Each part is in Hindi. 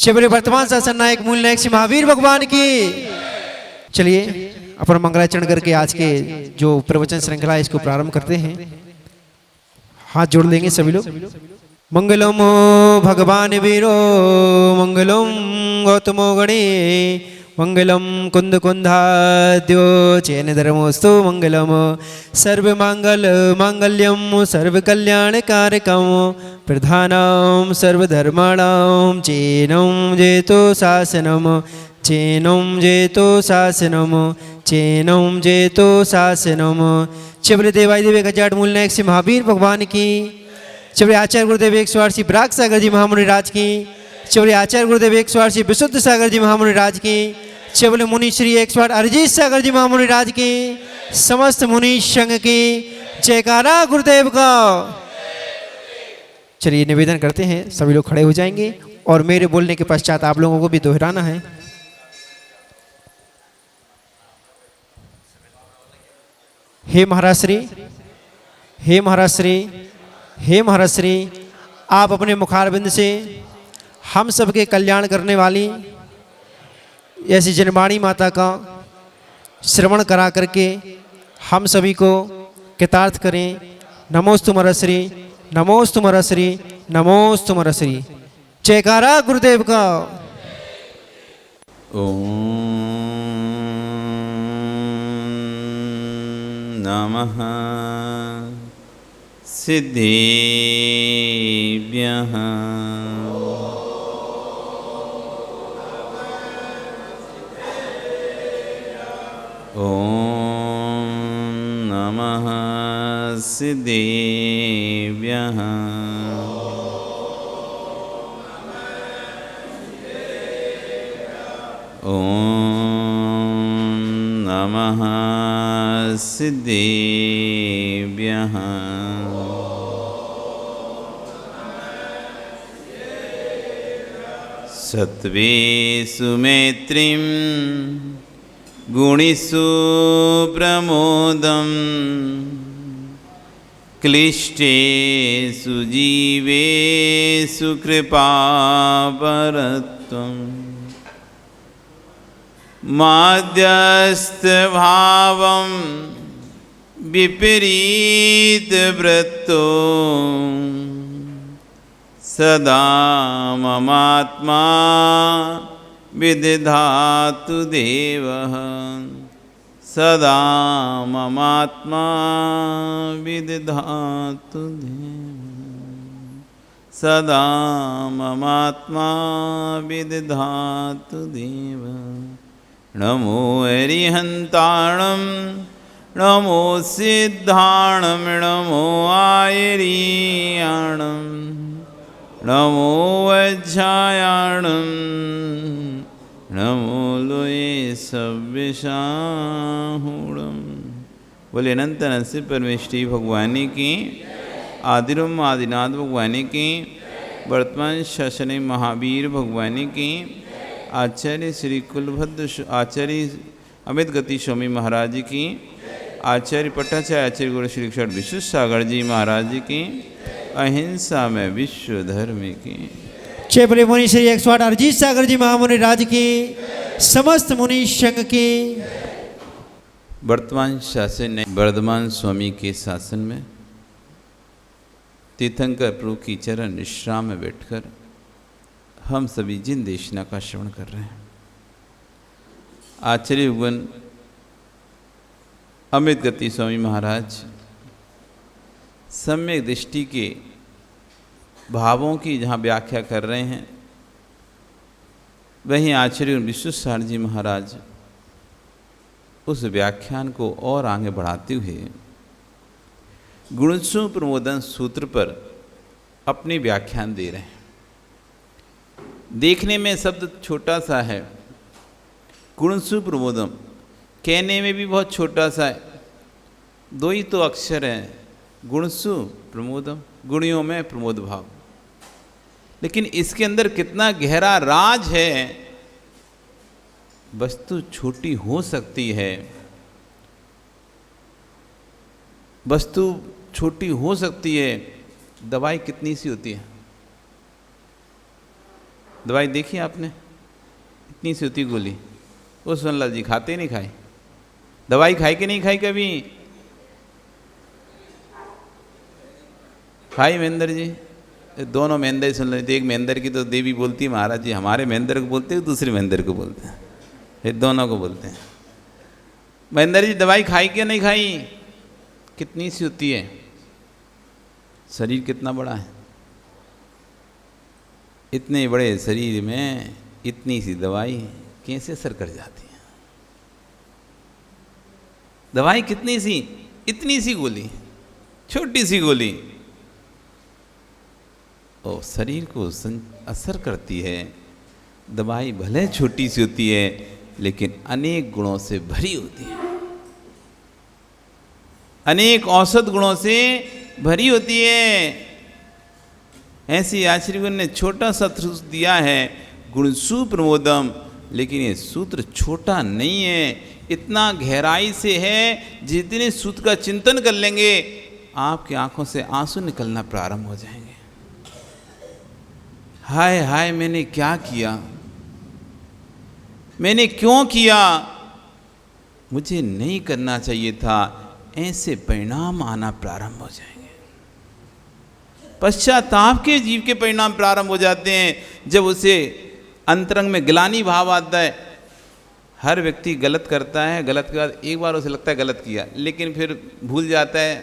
शिवरे वर्तमान शासन नायक मूल नायक श्री महावीर भगवान की। चलिए अपन मंगलाचरण करके आज के जो प्रवचन श्रृंखला है इसको प्रारंभ करते हैं। हाथ जोड़ लेंगे सभी लोग। मंगलम भगवान वीरो मंगलम गौतमो गणे मंगलम कुंद कुंदाद्यो चैन धर्मोस्तु मंगलम सर्व मांगल मांगल्यम सर्व कल्याण कारकम प्रधानम सर्वधर्माणाम चैनम जेतो शासनम चैनम जेतो शासनम चैनम जेतो शासनम। चिवरे देवाई देवे गजाट मूल नायक श्री महावीर भगवान की। चिवरे आचार्य गुरुदेव 108 श्री ब्राक सागर जी महामुनि राज की। चिवरे आचार्य गुरुदेव 108 श्री विशुद्ध सागर जी महामुनि राज की। चिवरे मुनि श्री 108 अरिजीत सागर जी महामुनि राज की। समस्त मुनि संघ की जयकारा गुरुदेव का। चलिए निवेदन करते हैं, सभी लोग खड़े हो जाएंगे और मेरे बोलने के पश्चात आप लोगों को भी दोहराना है। हे महाराज श्री, हे महाराज श्री, हे महाराज श्री, आप अपने मुखारबिंद से हम सबके कल्याण करने वाली ऐसी जनवाणी माता का श्रवण करा करके हम सभी को कृतार्थ करें। नमोस्तु महाराज, नमोस्तु महाराज, नमोस्तु महाराज। जयकारा गुरुदेव का। नमः सिद्धेभ्यः ॐ नमः सिद्धेभ्यः नमः सिद्धेभ्यः। सत्त्वेषु मैत्रीं गुणेषु प्रमोदं क्लिष्टेषु जीवेषु कृपापरत्वम् माध्यस्थभावं विपरीतवृत्तो सदा ममात्मा विदधातु देवः सदा ममात्मा विदधातु देवः सदा ममात्मा विदधातु देवः। नमो अरिहन्ताणं नमो सिद्धाणं नमो आयर्याणं नमो वज्रायाणं नमो लोये सव्यसाहूणं। बोले अनंत नरसिंह परमेष्ठी भगवानी की, आदिरम आदिनाथ भगवानी की, वर्तमान शासन महावीर भगवानी की, आचार्य श्री कुलभद्र आचार्य अमित गति स्वामी महाराज जी की, आचार्य पट्टाचार्य आचार्य गुरु श्री क्षण विश्व सागर जी महाराज जी की, अहिंसा में विश्व धर्म की। चेपले मुनि श्री 108 अरिजीत सागर जी महामुनि राज की, समस्त मुनि संघ की। वर्तमान शासन वर्धमान स्वामी के शासन में तीर्थंकर प्रभु की चरण विश्राम में बैठकर हम सभी जिन देशना का श्रवण कर रहे हैं। आचार्य युगन अमित गति स्वामी महाराज सम्यक दृष्टि के भावों की जहाँ व्याख्या कर रहे हैं, वहीं आचार्य विश्वेश्वर जी महाराज उस व्याख्यान को और आगे बढ़ाते हुए गुणसु प्रमोदन सूत्र पर अपनी व्याख्यान दे रहे हैं। देखने में शब्द छोटा सा है, गुणसु प्रमोदम, कहने में भी बहुत छोटा सा है, दो ही तो अक्षर हैं, गुणसु प्रमोदम, गुणियों में प्रमोद भाव। लेकिन इसके अंदर कितना गहरा राज है। वस्तु छोटी हो सकती है, वस्तु छोटी हो सकती है, दवाई कितनी सी होती है। दवाई देखी आपने? इतनी सी होती गोली। वो सोनलाल जी खाते ही नहीं खाए? दवाई खाई कि नहीं खाई कभी? खाई महेंद्र जी? दोनों महेंद्र सुन रहे थे। एक महेंद्र की तो देवी बोलती है महाराज जी हमारे महेंद्र को बोलते हैं, दूसरे महेंद्र को बोलते हैं, ये दोनों को बोलते हैं। महेंद्र जी दवाई खाई कि नहीं खाई? कितनी सी होती है? शरीर कितना बड़ा है? इतने बड़े शरीर में इतनी सी दवाई कैसे असर कर जाती है? दवाई कितनी सी? इतनी सी गोली, छोटी सी गोली, और शरीर को असर करती है। दवाई भले छोटी सी होती है लेकिन अनेक गुणों से भरी होती है, अनेक औषध गुणों से भरी होती है। ऐसी आचार्य ने छोटा सा सूत्र दिया है, गुणसु प्रमोदम, लेकिन ये सूत्र छोटा नहीं है, इतना गहराई से है। जितने सूत्र का चिंतन कर लेंगे आपकी आंखों से आंसू निकलना प्रारंभ हो जाएंगे। हाय हाय मैंने क्या किया, मैंने क्यों किया, मुझे नहीं करना चाहिए था, ऐसे परिणाम आना प्रारंभ हो जाएंगे। पश्चाताप के जीव के परिणाम प्रारंभ हो जाते हैं जब उसे अंतरंग में ग्लानि भाव आता है। हर व्यक्ति गलत करता है, गलत के बाद एक बार उसे लगता है गलत किया, लेकिन फिर भूल जाता है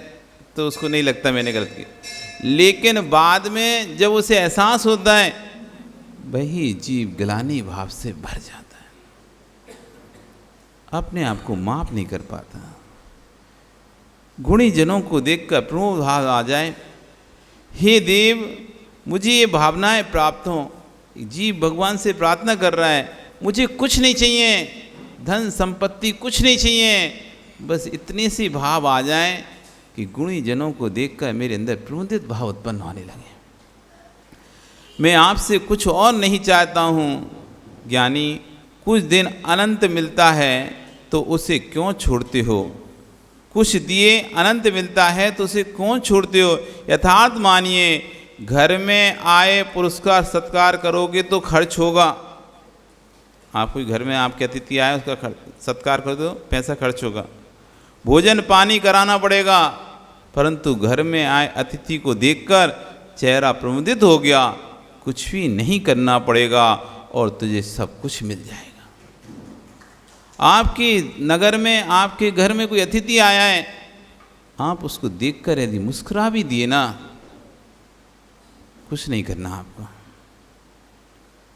तो उसको नहीं लगता मैंने गलत किया। लेकिन बाद में जब उसे एहसास होता है वही जीव ग्लानि भाव से भर जाता है, अपने आप को माफ नहीं कर पाता। गुणी जनों को देखकर प्रमोद भाव आ जाए, हे देव मुझे ये भावनाएं प्राप्त हों। जीव भगवान से प्रार्थना कर रहा है, मुझे कुछ नहीं चाहिए, धन संपत्ति कुछ नहीं चाहिए, बस इतने सी भाव आ जाए कि गुणी जनों को देखकर मेरे अंदर प्रमुदित भाव उत्पन्न होने लगे। मैं आपसे कुछ और नहीं चाहता हूँ। ज्ञानी कुछ दिन अनंत मिलता है तो उसे क्यों छोड़ते हो? कुछ दिए अनंत मिलता है तो उसे क्यों छोड़ते हो? यथार्थ मानिए, घर में आए पुरस्कार सत्कार करोगे तो खर्च होगा। आप कोई घर में आपके अतिथि आए उसका सत्कार कर दो, पैसा खर्च होगा। भोजन पानी कराना पड़ेगा, परंतु घर में आए अतिथि को देखकर चेहरा प्रमुदित हो गया, कुछ भी नहीं करना पड़ेगा और तुझे सब कुछ मिल जाएगा। आपके नगर में आपके घर में कोई अतिथि आया है, आप उसको देखकर यदि मुस्कुरा भी दिए ना, कुछ नहीं करना आपको,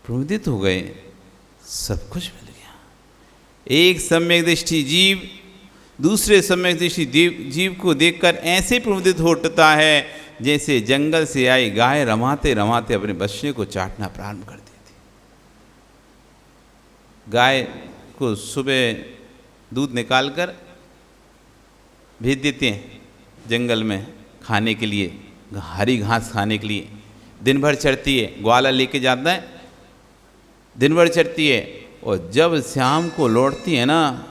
प्रमुदित हो गए, सब कुछ मिल गया। एक सम्यक दृष्टि जीव दूसरे सम्यक दृष्टि जीव को देखकर ऐसे प्रमुदित हो उठता है जैसे जंगल से आई गाय रमाते रमाते अपने बच्चे को चाटना प्रारंभ कर देती। गाय को सुबह दूध निकालकर भेज देते हैं जंगल में खाने के लिए, हरी घास खाने के लिए। दिन भर चरती है, ग्वाला लेके जाता है, दिन भर चरती है, और जब शाम को लौटती है ना,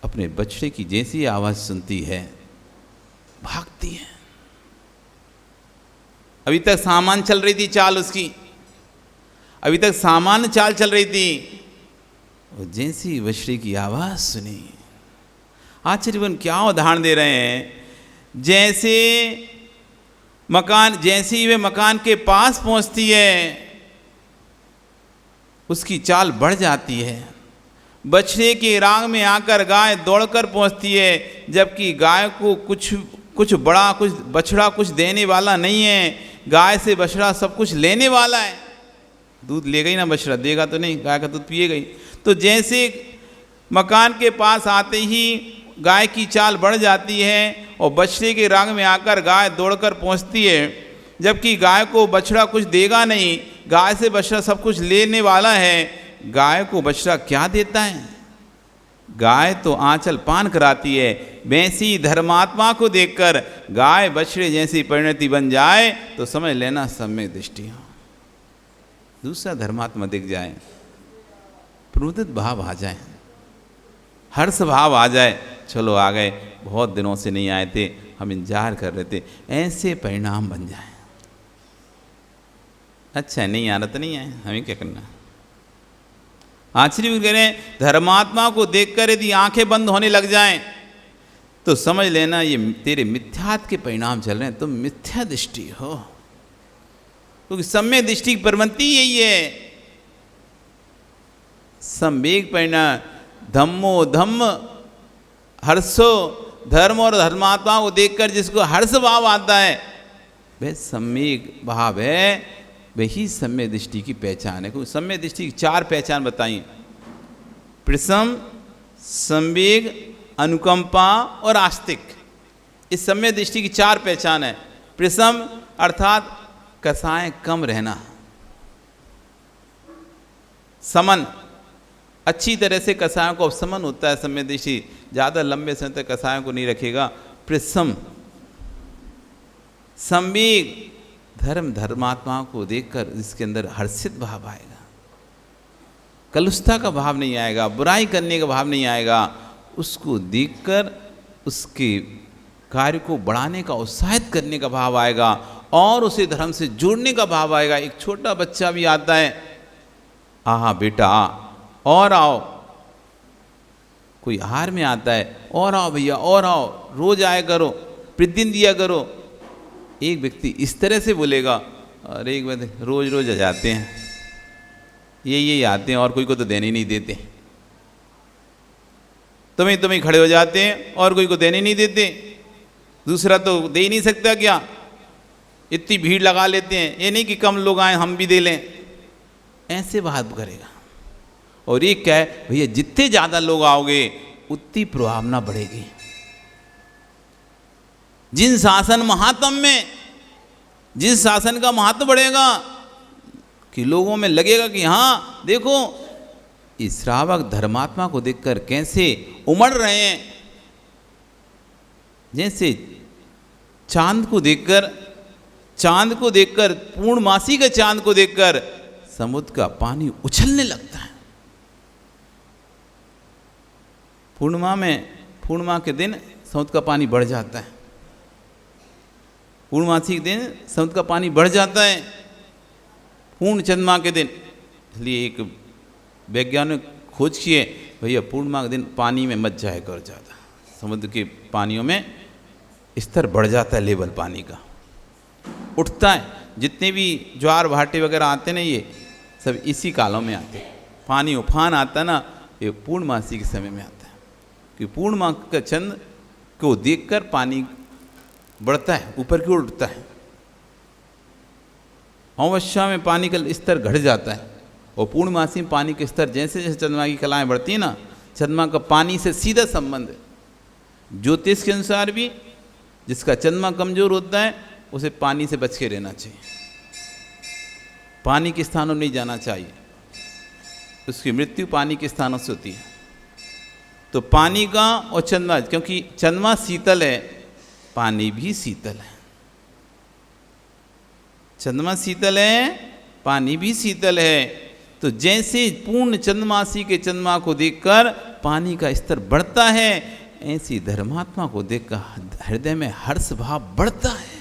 अपने बछड़े की जैसी आवाज़ सुनती है भागती है। अभी तक सामान चल रही थी चाल उसकी, अभी तक सामान्य चाल चल रही थी, और जैसी बछड़े की आवाज़ सुनी। आचार्यवन क्या उदाहरण दे रहे हैं, जैसे ही वे मकान के पास पहुंचती है उसकी चाल बढ़ जाती है। बछड़े के राग में आकर गाय दौड़कर पहुंचती है, जबकि गाय को कुछ बछड़ा कुछ देने वाला नहीं है, गाय से बछड़ा सब कुछ लेने वाला है। दूध ले गई ना बछड़ा, देगा तो नहीं, गाय का दूध पिए गई। तो जैसे मकान के पास आते ही गाय की चाल बढ़ जाती है और बछड़े के राग में आकर गाय दौड़कर पहुंचती है, जबकि गाय को बछड़ा कुछ देगा नहीं, गाय से बछड़ा सब कुछ लेने वाला है। गाय को बछड़ा क्या देता है? गाय तो आंचल पान कराती है। वैसी धर्मात्मा को देखकर गाय बछड़े जैसी परिणति बन जाए तो समझ लेना सम्यक दृष्टि हो। दूसरा धर्मात्मा दिख जाए, प्रमुदित भाव आ जाए, हर्ष भाव आ जाए, चलो आ गए, बहुत दिनों से नहीं आए थे, हम इंतजार कर रहे थे, ऐसे परिणाम बन जाए। अच्छा नहीं आ रहा तो नहीं है, हमें क्या करना। आचार्य कह रहे हैं धर्मात्मा को देखकर यदि आंखें बंद होने लग जाएं तो समझ लेना ये तेरे मिथ्यात्व के परिणाम चल रहे हैं, तुम मिथ्या दृष्टि हो। क्योंकि सम्यक दृष्टि की प्रवृत्ति यही है। सम्यक परिणाम धम्मो धम्म हर्षो, धर्म और धर्मात्मा को देखकर जिसको हर्ष भाव आता है वह सम्यक भाव है, वही सम्यक दृष्टि की पहचान है। क्योंकि सम्यक दृष्टि की 4 पहचान बताइए, प्रसम, संवेग, अनुकंपा और आस्तिक। इस सम्यक दृष्टि की 4 पहचान है। प्रसम अर्थात कसाएं कम रहना, समन अच्छी तरह से कसायों को समन होता है। सम्यक दृष्टि ज़्यादा लंबे समय तक कसायों को नहीं रखेगा। प्रसम, संवेग धर्म धर्मात्माओं को देखकर जिसके अंदर हर्षित भाव आएगा, कलुषता का भाव नहीं आएगा, बुराई करने का भाव नहीं आएगा, उसको देखकर उसके कार्य को बढ़ाने का, उत्साहित करने का भाव आएगा और उसे धर्म से जोड़ने का भाव आएगा। एक छोटा बच्चा भी आता है, आहा बेटा आ, और आओ, कोई हार में आता है, और आओ भैया और आओ, रोज आया करो, प्रतिदिन दिया करो। एक व्यक्ति इस तरह से बोलेगा और एक व्यक्ति रोज रोज आ जाते हैं, ये आते हैं और कोई को तो देने नहीं देते, तुम्हें खड़े हो जाते हैं और कोई को देने नहीं देते, दूसरा तो दे ही नहीं सकता क्या, इतनी भीड़ लगा लेते हैं, ये नहीं कि कम लोग आए हम भी दे लें, ऐसे बात करेगा। और ये क्या है भैया, जितने ज़्यादा लोग आओगे उतनी प्रभावना बढ़ेगी। जिस शासन महात्म में, जिस शासन का महत्व बढ़ेगा कि लोगों में लगेगा कि हाँ देखो इस श्रावक धर्मात्मा को देखकर कैसे उमड़ रहे हैं। जैसे चांद को देखकर पूर्णमासी के चांद को देखकर समुद्र का पानी उछलने लगता है। पूर्णिमा के दिन समुद्र का पानी बढ़ जाता है, पूर्णमासी के दिन समुद्र का पानी बढ़ जाता है, पूर्ण चंद्रमा के दिन। इसलिए एक वैज्ञानिक खोज किए भैया पूर्णिमा के दिन पानी में मत जाए कर ज़्यादा, समुद्र के पानियों में स्तर बढ़ जाता है, लेवल पानी का उठता है। जितने भी ज्वार भाटे वगैरह आते ना ये सब इसी कालों में आते हैं। पानी उफान आता ना ये पूर्णमासी के समय में आता है, कि पूर्णिमा का चंद्र को देखकर पानी बढ़ता है, ऊपर की ओर उठता है। अमावस्या में पानी का स्तर घट जाता है और पूर्णमासी में पानी के स्तर जैसे जैसे चंद्रमा की कलाएं बढ़ती हैं ना, चंद्रमा का पानी से सीधा संबंध है। ज्योतिष के अनुसार भी जिसका चंद्रमा कमजोर होता है उसे पानी से बच के रहना चाहिए, पानी के स्थानों में नहीं जाना चाहिए, उसकी मृत्यु पानी के स्थानों से होती है। तो पानी का और चंद्रमा, क्योंकि चंद्रमा शीतल है पानी भी शीतल है, चंद्रमा शीतल है पानी भी शीतल है। तो जैसे पूर्ण चंद्रमासी के चंद्रमा को देखकर पानी का स्तर बढ़ता है, ऐसी धर्मात्मा को देखकर हृदय में हर्ष भाव बढ़ता है।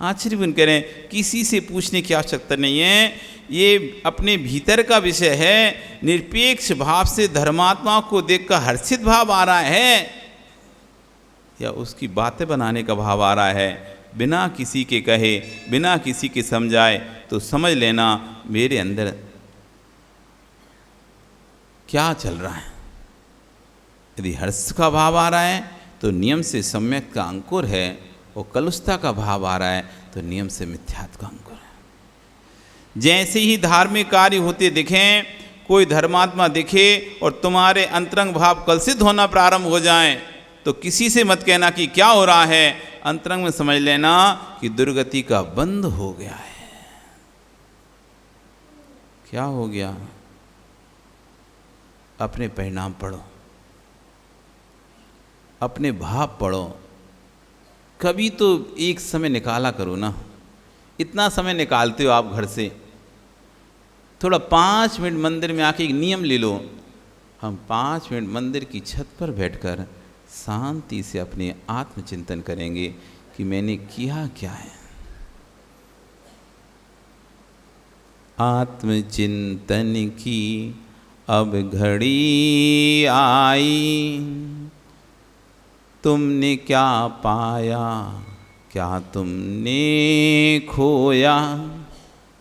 आश्चर्य कह रहे हैं किसी से पूछने की आवश्यकता नहीं है, ये अपने भीतर का विषय है। निरपेक्ष भाव से धर्मात्मा को देखकर हर्षित भाव आ रहा है या उसकी बातें बनाने का भाव आ रहा है, बिना किसी के कहे, बिना किसी के समझाए, तो समझ लेना मेरे अंदर क्या चल रहा है। यदि हर्ष का भाव आ रहा है तो नियम से सम्यक का अंकुर है, और कलुषता का भाव आ रहा है तो नियम से मिथ्यात्व का अंकुर है। जैसे ही धार्मिक कार्य होते दिखें, कोई धर्मात्मा दिखे और तुम्हारे अंतरंग भाव कलुषित होना प्रारंभ हो जाएं, तो किसी से मत कहना कि क्या हो रहा है, अंतरंग में समझ लेना कि दुर्गति का बंध हो गया है। क्या हो गया? अपने परिणाम पढ़ो, अपने भाव पढ़ो। कभी तो एक समय निकाला करो ना, इतना समय निकालते हो आप घर से, थोड़ा 5 मिनट मंदिर में आके एक नियम ले लो, हम 5 मिनट मंदिर की छत पर बैठकर शांति से अपने आत्मचिंतन करेंगे कि मैंने किया क्या है। आत्मचिंतन की अब घड़ी आई, तुमने क्या पाया क्या तुमने खोया।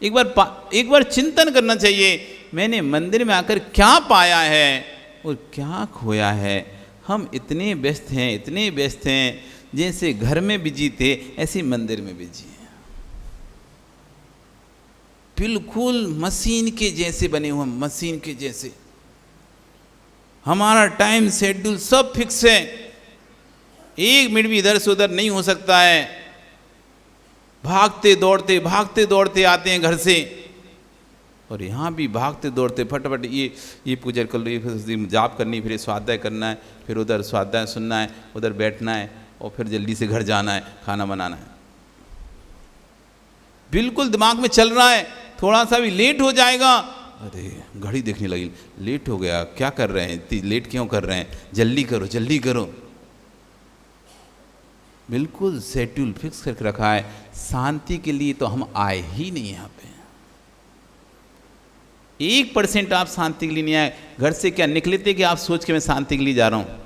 एक बार चिंतन करना चाहिए, मैंने मंदिर में आकर क्या पाया है और क्या खोया है। हम इतने व्यस्त हैं, जैसे घर में बिजी थे ऐसे मंदिर में बिजी हैं। बिल्कुल मशीन के जैसे बने हुए, मशीन के जैसे। हमारा टाइम शेड्यूल सब फिक्स है, एक मिनट भी इधर से उधर नहीं हो सकता है। भागते दौड़ते आते हैं घर से, और यहाँ भी भागते दौड़ते फटाफट ये पूजा कर लो, फिर जाप करनी, फिर स्वाध्याय करना है, फिर उधर स्वाध्याय सुनना है, उधर बैठना है, और फिर जल्दी से घर जाना है, खाना बनाना है। बिल्कुल दिमाग में चल रहा है, थोड़ा सा भी लेट हो जाएगा, अरे घड़ी देखने लगी, लेट हो गया, क्या कर रहे हैं, इतनी लेट क्यों कर रहे हैं, जल्दी करो। बिल्कुल शेड्यूल फिक्स करके रखा है। शांति के लिए तो हम आए ही नहीं यहाँ पे। 1% आप शांति के लिए नहीं आए। घर से क्या निकले थे कि आप सोच के मैं शांति के लिए जा रहा हूँ,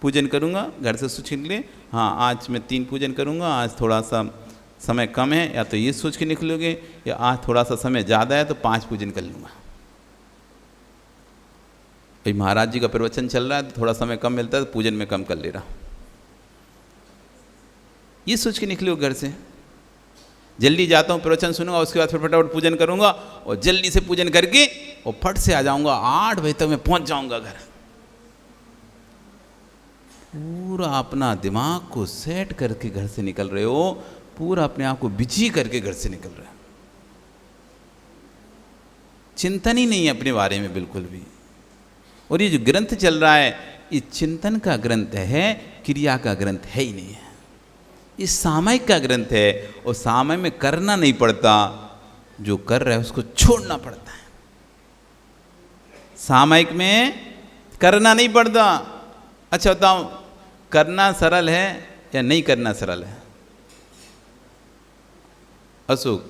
पूजन करूँगा, घर से सोच के निकले, हाँ आज मैं 3 पूजन करूँगा, आज थोड़ा सा समय कम है, या तो ये सोच के निकलोगे, या आज थोड़ा सा समय ज़्यादा है तो 5 पूजन कर लूँगा। भाई महाराज जी का प्रवचन चल रहा है तो थोड़ा समय कम मिलता है तो पूजन में कम कर ले रहा, ये सोच के निकलो घर से। जल्दी जाता हूँ, प्रवचन सुनूंगा, उसके बाद फिर फटाफट पूजन करूँगा, और जल्दी से पूजन करके और फट से आ जाऊँगा, 8 बजे तक मैं पहुँच जाऊँगा घर। पूरा अपना दिमाग को सेट करके घर से निकल रहे हो, पूरा अपने आप को बिजी करके घर से निकल रहे हो। चिंतन ही नहीं है अपने बारे में बिल्कुल भी। और ये जो ग्रंथ चल रहा है, ये चिंतन का ग्रंथ है, क्रिया का ग्रंथ है ही नहीं है। ये सामयिक का ग्रंथ है, और सामय में करना नहीं पड़ता, जो कर रहा है उसको छोड़ना पड़ता है। सामयिक में करना नहीं पड़ता। अच्छा बताओ, करना सरल है या नहीं करना सरल है? अशोक,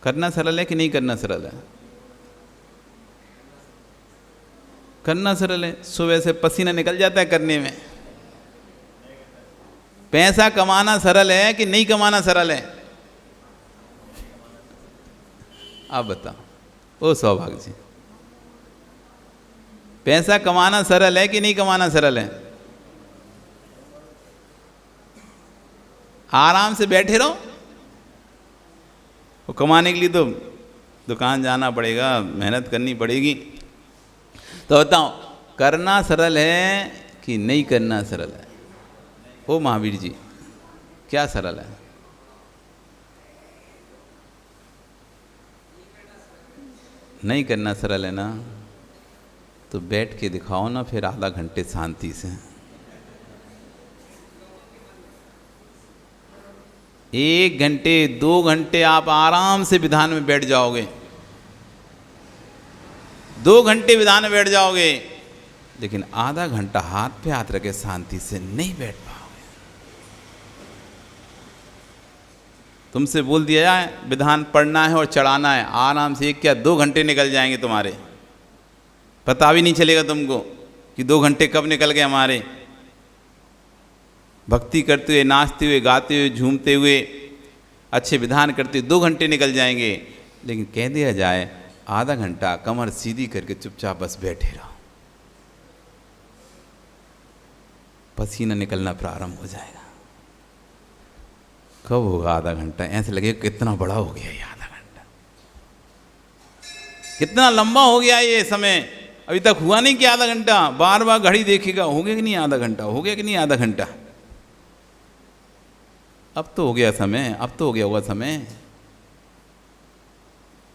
करना सरल है कि नहीं करना सरल है? करना सरल है। सुबह से पसीना निकल जाता है करने में। पैसा कमाना सरल है कि नहीं कमाना सरल है? आप बताओ। ओ सौभाग्य जी, पैसा कमाना सरल है कि नहीं कमाना सरल है? आराम से बैठे रहो, वो कमाने के लिए तो दुकान जाना पड़ेगा, मेहनत करनी पड़ेगी। तो बताओ, करना सरल है कि नहीं करना सरल है? ओ महावीर जी, क्या सरल है? नहीं करना सरल है ना? तो बैठ के दिखाओ ना फिर आधा घंटे शांति से। 1 घंटे 2 घंटे आप आराम से विधान में बैठ जाओगे, 2 घंटे विधान में बैठ जाओगे, लेकिन आधा घंटा हाथ पे हाथ रखे शांति से नहीं बैठ पाओगे। तुमसे बोल दिया जाए विधान पढ़ना है और चढ़ाना है, आराम से 1 क्या 2 घंटे निकल जाएंगे तुम्हारे, पता भी नहीं चलेगा तुमको कि 2 घंटे कब निकल गए हमारे। भक्ति करते हुए, नाचते हुए, गाते हुए, झूमते हुए, अच्छे विधान करते हुए 2 घंटे निकल जाएंगे। लेकिन कह दिया जाए आधा घंटा कमर सीधी करके चुपचाप बस बैठे रहो, पसीना निकलना प्रारंभ हो जाएगा। कब होगा आधा घंटा? ऐसे लगेगा कितना बड़ा हो गया ये आधा घंटा, कितना लंबा हो गया ये समय, अभी तक हुआ नहीं कि आधा घंटा। बार बार घड़ी देखेगा, हो गया कि नहीं आधा घंटा, हो गया कि नहीं आधा घंटा, अब तो हो गया समय, अब तो हो गया हुआ समय।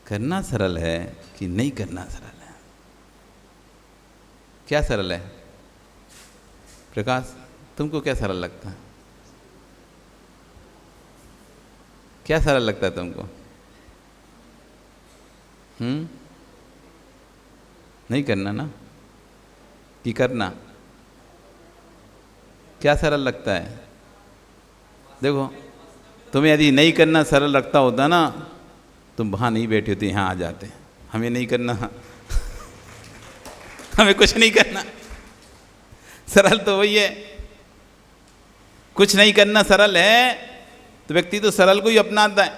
करना सरल है कि नहीं करना सरल है? क्या सरल है? प्रकाश, तुमको क्या सरल लगता है? क्या सरल लगता है तुमको? नहीं करना ना कि करना? क्या सरल लगता है? देखो, तुम्हें यदि नहीं करना सरल लगता होता ना तुम वहाँ नहीं बैठे होते, यहाँ आ जाते। हमें नहीं करना, हमें कुछ नहीं करना। सरल तो वही है, कुछ नहीं करना सरल है, तो व्यक्ति तो सरल को ही अपनाता है,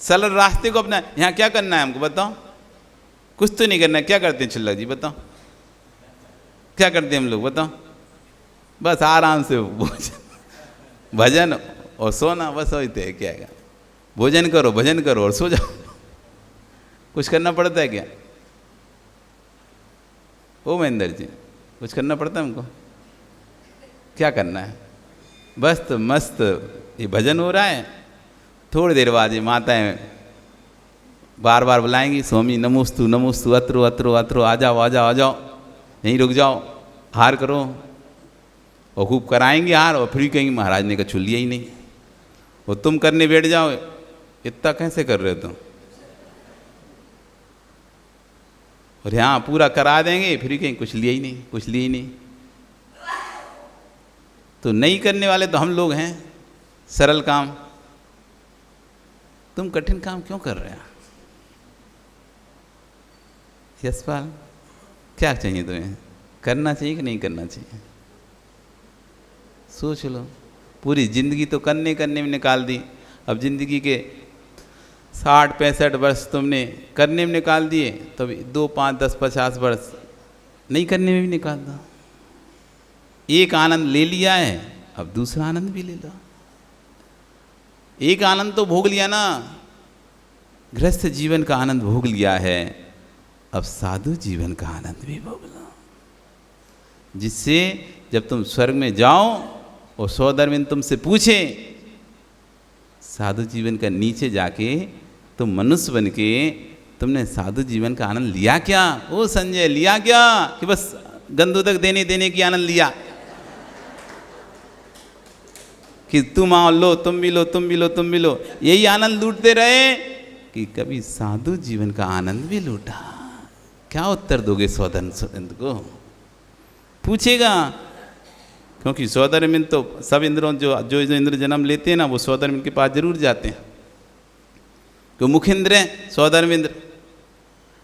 सरल रास्ते को अपना। यहाँ क्या करना है हमको बताओ? कुछ तो नहीं करना है। क्या करते हैं चिल्लक जी बताओ, क्या करते हैं हम लोग बताओ? बस आराम से भजन और सोना, बस होते है। क्या है, भोजन करो, भजन करो और सो जाओ। कुछ करना पड़ता है क्या? ओ महेंद्र जी, कुछ करना पड़ता है हमको? क्या करना है? बस तो मस्त ये भजन हो रहा है, थोड़ी देर बाद ये माताएं बार बार बुलाएंगी, स्वामी नमोस्तु नमोस्तु, अत्रो अत्रो अत्रो, आ जाओ आ जाओ आ जाओ, यहीं रुक जाओ, हार करो। और खूब कराएंगे हार, और फिर कहेंगे महाराज ने कहा लिया ही नहीं, और तुम करने बैठ जाओ। इतना कैसे कर रहे हो तुम? और यहाँ पूरा करा देंगे, फिर कहेंगे कुछ लिया ही नहीं, कुछ लिया ही नहीं। तो नहीं करने वाले तो हम लोग हैं, सरल काम। तुम कठिन काम क्यों कर रहे हो? यशपाल, क्या चाहिए तुम्हें? करना चाहिए कि नहीं करना चाहिए? सोच लो। पूरी जिंदगी तो करने करने में निकाल दी। अब जिंदगी के 60-65 वर्ष तुमने करने में निकाल दिए, तो 2, 5, 10, 50 वर्ष नहीं करने में भी निकाल दो। एक आनंद ले लिया है, अब दूसरा आनंद भी ले लो। एक आनंद तो भोग लिया ना, गृहस्थ जीवन का आनंद भोग लिया है, अब साधु जीवन का आनंद भी भोग लो, जिससे जब तुम स्वर्ग में जाओ और सौदरविंद तुमसे पूछे, साधु जीवन का नीचे जाके तुम मनुष्य बन के तुमने साधु जीवन का आनंद लिया क्या? ओ संजय, लिया क्या? कि बस गंधोदक देने देने की आनंद लिया, कि तुम आओ, लो, तुम भी लो, तुम भी लो, तुम भी लो, यही आनंद लूटते रहे, कि कभी साधु जीवन का आनंद भी लूटा? क्या उत्तर दोगे सौदरविंद को? पूछेगा, क्योंकि सौदरविंद तो सब इंद्रों जो इंद्र जन्म लेते हैं ना, वो सौदरविंद के पास जरूर जाते हैं। तो मुख्य इंद्र है सौदरविंद,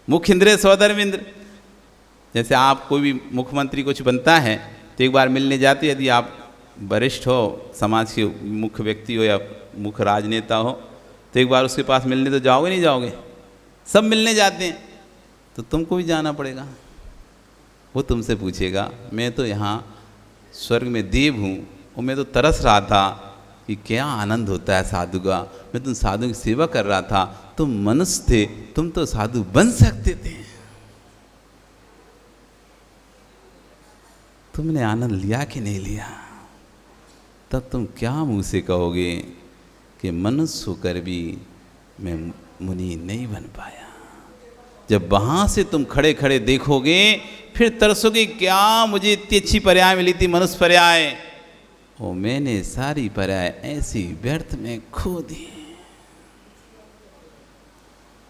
मुख्य इंद्र है सौदरविंद। जैसे आप कोई भी मुख्यमंत्री कुछ बनता है तो एक बार मिलने जाते, यदि आप वरिष्ठ हो, समाज के मुख्य व्यक्ति हो या मुख्य राजनेता हो, तो एक बार उसके पास मिलने तो जाओगे नहीं जाओगे? सब मिलने जाते हैं, तो तुमको भी जाना पड़ेगा। वो तुमसे पूछेगा, मैं तो यहाँ स्वर्ग में देव हूँ और मैं तो तरस रहा था कि क्या आनंद होता है साधु का, मैं तुम साधु की सेवा कर रहा था, तुम मनुष्य थे, तुम तो साधु बन सकते थे, तुमने आनंद लिया कि नहीं लिया? तब तुम क्या मुंह से कहोगे कि मनुष्य होकर भी मैं मुनि नहीं बन पाया? जब वहाँ से तुम खड़े खड़े देखोगे, फिर तरसोगे, क्या मुझे इतनी अच्छी पर्याय मिली थी, मनुष्य पर्याय, और मैंने सारी पर्याय ऐसी व्यर्थ में खो दी।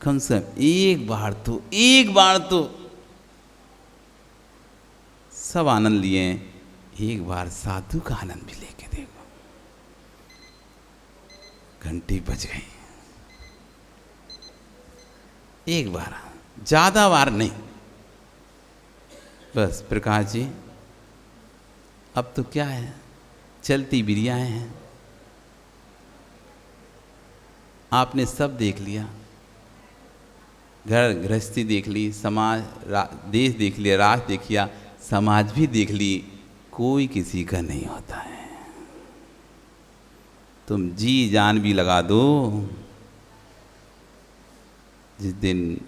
कम से कम एक बार तो सब आनंद लिए, एक बार साधु का आनंद भी लेके देखो। घंटी बज गई, एक बार, ज्यादा बार नहीं। बस प्रकाश जी, अब तो क्या है, चलती बिरियाएं हैं, आपने सब देख लिया, घर गृहस्थी देख ली, समाज देश देख लिया, राष्ट्र देख लिया, समाज भी देख ली, कोई किसी का नहीं होता है। तुम जी जान भी लगा दो, जिस दिन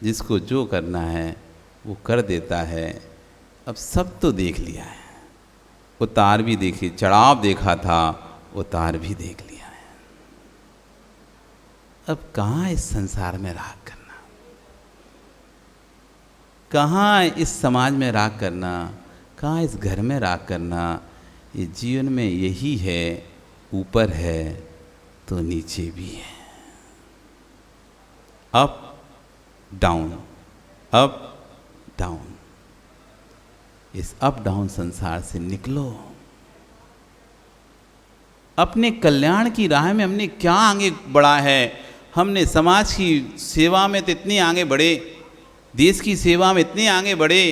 जिसको जो करना है वो कर देता है। अब सब तो देख लिया है, उतार भी देखी, चढ़ाव देखा था, उतार भी देख लिया है। अब कहाँ इस संसार में राग करना, कहाँ इस समाज में राग करना, कहाँ इस घर में राग करना? ये जीवन में यही है, ऊपर है तो नीचे भी है, अप डाउन, अप डाउन। इस अप डाउन संसार से निकलो, अपने कल्याण की राह में हमने क्या आगे बढ़ा है। हमने समाज की सेवा में तो इतने आगे बढ़े, देश की सेवा में इतने आगे बढ़े,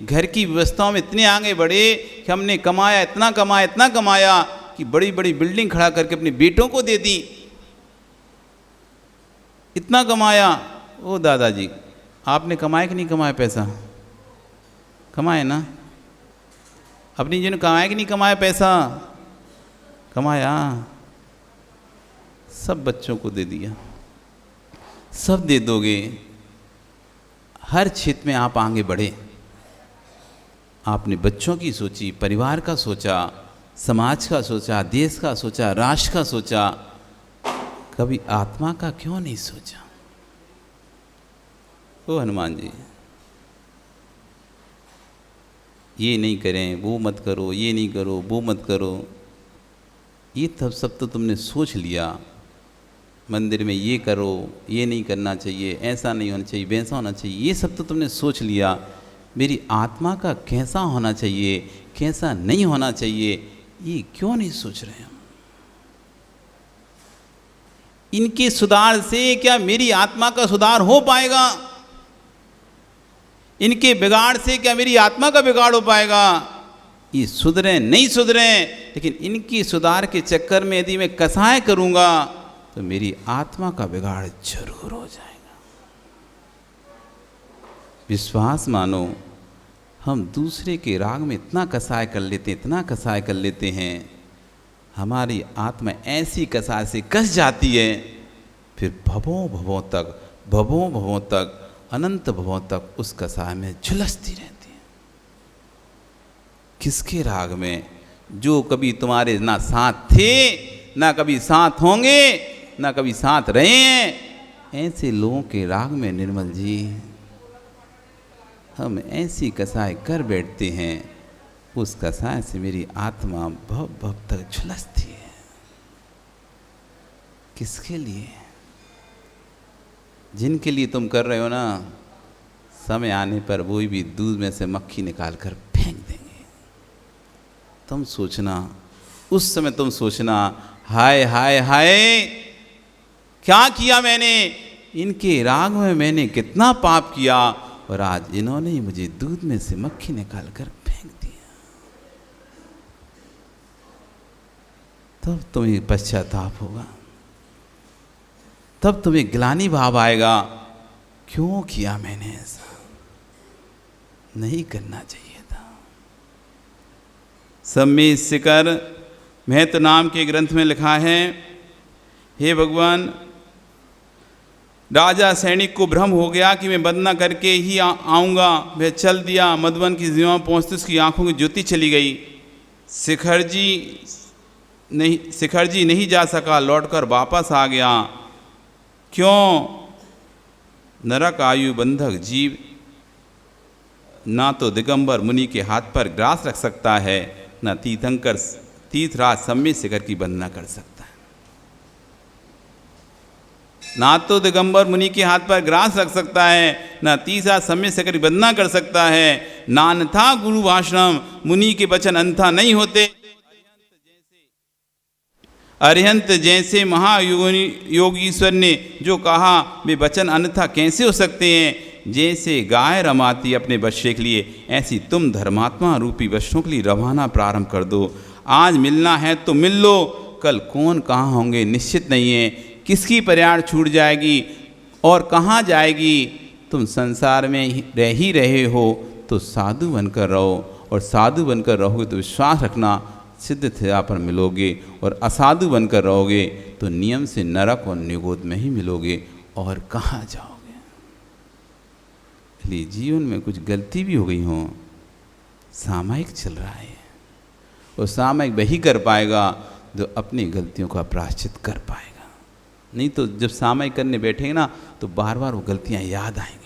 घर की व्यवस्थाओं में इतने आगे बढ़े कि हमने कमाया, इतना कमाया कि बड़ी बड़ी बिल्डिंग खड़ा करके अपने बेटों को दे दी। इतना कमाया। ओ दादाजी, आपने कमाया कि नहीं कमाया? पैसा कमाया ना? अपनी जिन कमाया कि नहीं कमाया? पैसा कमाया, सब बच्चों को दे दिया, सब दे दोगे। हर क्षेत्र में आप आगे बढ़े। आपने बच्चों की सोची, परिवार का सोचा, समाज का सोचा, देश का सोचा, राष्ट्र का सोचा, कभी आत्मा का क्यों नहीं सोचा? ओ हनुमान जी, ये नहीं करें, वो मत करो, ये नहीं करो, वो मत करो, ये सब तो तुमने सोच लिया। मंदिर में ये करो, ये नहीं करना चाहिए, ऐसा नहीं होना चाहिए, वैसा होना चाहिए, ये सब तो तुमने सोच लिया। मेरी आत्मा का कैसा होना चाहिए, कैसा नहीं होना चाहिए, ये क्यों नहीं सोच रहे हम? इनके सुधार से क्या मेरी आत्मा का सुधार हो पाएगा? इनके बिगाड़ से क्या मेरी आत्मा का बिगाड़ हो पाएगा? ये सुधरे नहीं सुधरे, लेकिन इनकी सुधार के चक्कर में यदि मैं कसाय करूंगा तो मेरी आत्मा का बिगाड़ जरूर हो जाएगा। विश्वास मानो, हम दूसरे के राग में इतना कसाय कर लेते, इतना कसाय कर लेते हैं, हमारी आत्मा ऐसी कसाय से कस जाती है, फिर भवों तक अनंत भवों तक उस कसाय में झुलसती रहती है। किसके राग में? जो कभी तुम्हारे ना साथ थे, ना कभी साथ होंगे, ना कभी साथ रहे हैं, ऐसे लोगों के राग में निर्मल जी हम ऐसी कसाय कर बैठते हैं, उस कसाय से मेरी आत्मा भव तक झुलसती है। किसके लिए? जिनके लिए तुम कर रहे हो ना, समय आने पर वो भी दूध में से मक्खी निकाल कर फेंक देंगे। तुम सोचना, उस समय तुम सोचना, हाय हाय हाय, क्या किया मैंने? इनके राग में मैंने कितना पाप किया, और आज इन्होंने ही मुझे दूध में से मक्खी निकाल कर फेंक दिया। तब तुम्हें पश्चाताप होगा, तब तुम्हें ग्लानि भाव आएगा, क्यों किया मैंने ऐसा? नहीं करना चाहिए था। सम्मेद शिखर महत्व नाम के ग्रंथ में लिखा है, हे भगवान, राजा सैनिक को भ्रम हो गया कि मैं वंदना करके ही आऊँगा। वह चल दिया, मधुबन की सीमा पहुँचते उसकी आंखों की ज्योति चली गई। शिखर जी नहीं जा सका, लौटकर वापस आ गया। क्यों? नरक आयु बंधक जीव ना तो दिगंबर मुनि के हाथ पर ग्रास रख सकता है, न तीर्थंकर तीर्थराज सम्मेद शिखर की वंदना कर सकता है। ना तो दिगंबर मुनि के हाथ पर ग्रास रख सकता है, न तीर्थराज सम्मेद शिखर की वंदना कर सकता है। नान था गुरु भाषणम, मुनि के वचन अन्यथा नहीं होते। अरिहंत जैसे महायोगीश्वर ने जो कहा, वे वचन अन्यथा कैसे हो सकते हैं? जैसे गाय रमाती अपने बच्चे के लिए, ऐसी तुम धर्मात्मा रूपी बच्चों के लिए रवाना प्रारंभ कर दो। आज मिलना है तो मिल लो, कल कौन कहाँ होंगे निश्चित नहीं है। किसकी प्रयाण छूट जाएगी और कहाँ जाएगी? तुम संसार में रह ही रहे हो तो साधु बनकर रहो, और साधु बनकर रहोगे तो विश्वास रखना सिद्ध थिया पर मिलोगे, और असाधु बनकर रहोगे तो नियम से नरक और निगोद में ही मिलोगे, और कहाँ जाओगे? इसलिए जीवन में कुछ गलती भी हो गई हो, सामयिक चल रहा है, और सामयिक वही कर पाएगा जो अपनी गलतियों का प्रायश्चित कर पाएगा। नहीं तो जब सामयिक करने बैठेंगे ना, तो बार बार वो गलतियाँ याद आएंगी।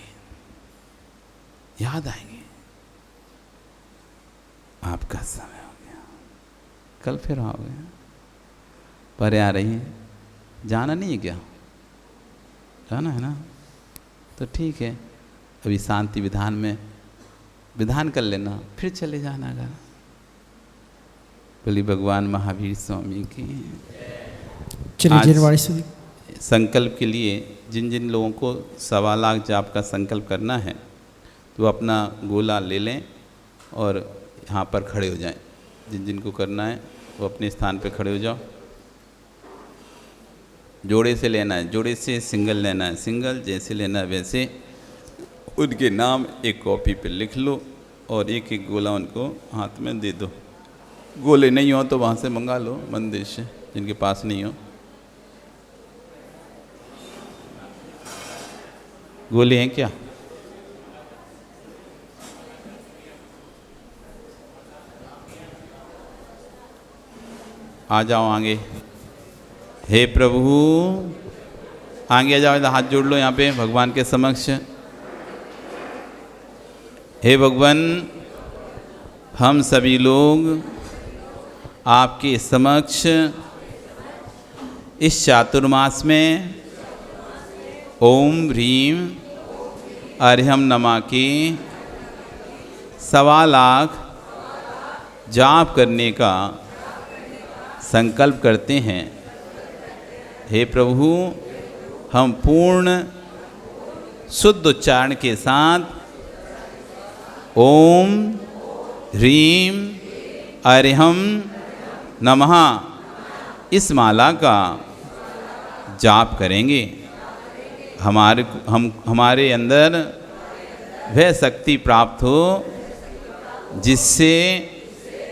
आपका समय हो गया, कल फिर आओगे। पर आ रही है, जाना नहीं है क्या? जाना है ना, तो ठीक है, अभी शांति विधान में विधान कर लेना, फिर चले जाना। अगर बोली भगवान महावीर स्वामी की। चलिए आज जनवाणी से संकल्प के लिए जिन जिन लोगों को 1.25 लाख जाप का संकल्प करना है तो अपना गोला ले लें और यहाँ पर खड़े हो जाएं। जिन जिन को करना है वो अपने स्थान पर खड़े हो जाओ। जोड़े से लेना है, जोड़े से सिंगल लेना है, सिंगल जैसे लेना है वैसे उनके नाम एक कॉपी पे लिख लो और एक एक गोला उनको हाथ में दे दो। गोले नहीं हो तो वहाँ से मंगा लो मंदिर से, जिनके पास नहीं हो। गोले हैं क्या? आ जाओ आगे। हे प्रभु, आगे आ जाओ, हाथ जोड़ लो यहाँ पे भगवान के समक्ष। हे भगवान, हम सभी लोग आपके समक्ष इस चातुर्मास में ओम ह्रीम अर्हम नमः के 1.25 लाख जाप करने का संकल्प करते हैं। हे प्रभु, हम पूर्ण शुद्ध उच्चारण के साथ ओम ह्रीम अर्हम नमः इस माला का जाप करेंगे। हमारे अंदर वह शक्ति प्राप्त हो जिससे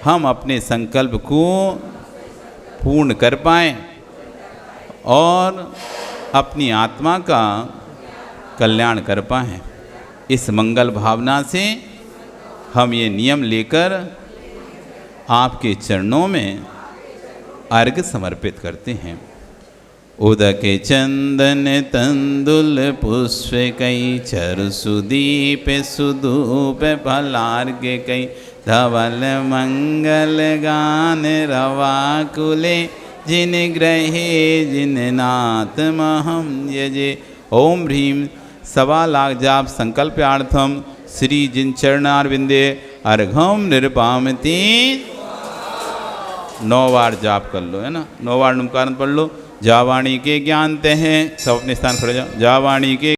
हम अपने संकल्प को पूर्ण कर पाएं और अपनी आत्मा का कल्याण कर पाएं। इस मंगल भावना से हम ये नियम लेकर आपके चरणों में अर्घ्य समर्पित करते हैं। उदक चंदन तंदुल पुष्प कई चरु सुदीप सुधूप फलार्घ्य कई धवल मंगल गान रवाकुले जिन ग्रहे जिन नाथ महम यजे। ओम ह्रीम 1.25 लाख जाप संकल्पार्थम श्री जिन चरणारविंदे अर्घम निरपामति। 9 बार जाप कर लो, है ना। 9 बार नमस्कार पढ़ लो। जावाणी के ज्ञानते हैं, सब अपने स्थान खड़े जाओ। जावाणी के